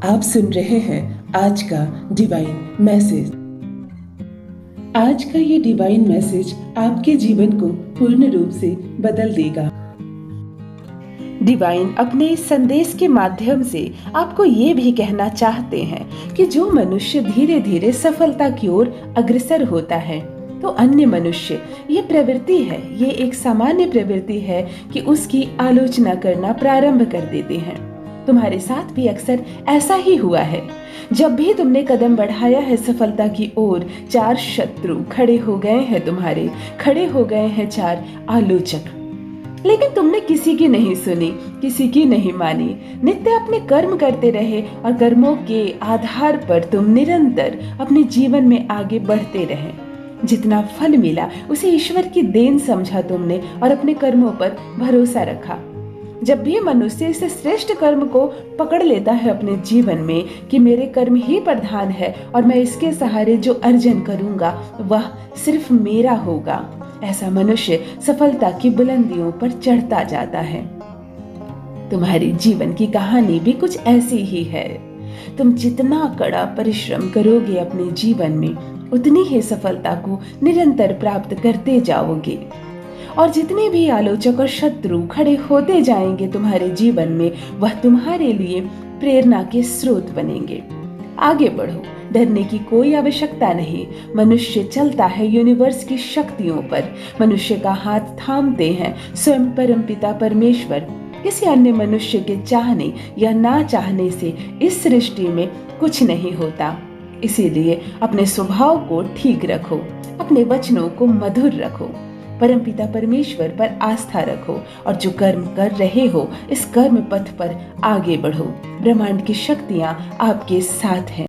आप सुन रहे हैं आज का डिवाइन मैसेज। आज का ये डिवाइन मैसेज आपके जीवन को पूर्ण रूप से बदल देगा। डिवाइन अपने इस संदेश के माध्यम से आपको ये भी कहना चाहते हैं कि जो मनुष्य धीरे धीरे सफलता की ओर अग्रसर होता है, तो अन्य मनुष्य ये प्रवृत्ति है, ये एक सामान्य प्रवृत्ति है कि उसकी आलोचना करना प्रारंभ कर देते हैं। तुम्हारे साथ भी अक्सर ऐसा ही हुआ है। जब भी तुमने कदम बढ़ाया है सफलता की ओर, चार शत्रु खड़े हो गए हैं, खड़े हो गए हैं चार आलोचक, लेकिन तुमने किसी की नहीं सुनी, किसी की नहीं मानी। नित्य अपने कर्म करते रहे और कर्मों के आधार पर तुम निरंतर अपने जीवन में आगे बढ़ते रहे। जितना फल मिला उसे ईश्वर की देन समझा तुमने और अपने कर्मों पर भरोसा रखा। जब भी मनुष्य इस श्रेष्ठ कर्म को पकड़ लेता है अपने जीवन में कि मेरे कर्म ही प्रधान है और मैं इसके सहारे जो अर्जन करूंगा वह सिर्फ मेरा होगा, ऐसा मनुष्य सफलता की बुलंदियों पर चढ़ता जाता है। तुम्हारी जीवन की कहानी भी कुछ ऐसी ही है। तुम जितना कड़ा परिश्रम करोगे अपने जीवन में, उतनी ही सफलता को निरंतर प्राप्त करते जाओगे और जितने भी आलोचक और शत्रु खड़े होते जाएंगे तुम्हारे जीवन में, वह तुम्हारे लिए प्रेरणा के स्रोत बनेंगे। आगे बढ़ो, डरने की कोई आवश्यकता नहीं। मनुष्य चलता है यूनिवर्स की शक्तियों पर, मनुष्य का हाथ थामते हैं स्वयं परमपिता परमेश्वर। किसी अन्य मनुष्य के चाहने या ना चाहने से इस सृष्टि में कुछ नहीं होता। इसीलिए अपने स्वभाव को ठीक रखो, अपने वचनों को मधुर रखो, परमपिता परमेश्वर पर आस्था रखो और जो कर्म कर रहे हो इस कर्म पथ पर आगे बढ़ो। ब्रह्मांड की शक्तियां आपके साथ हैं।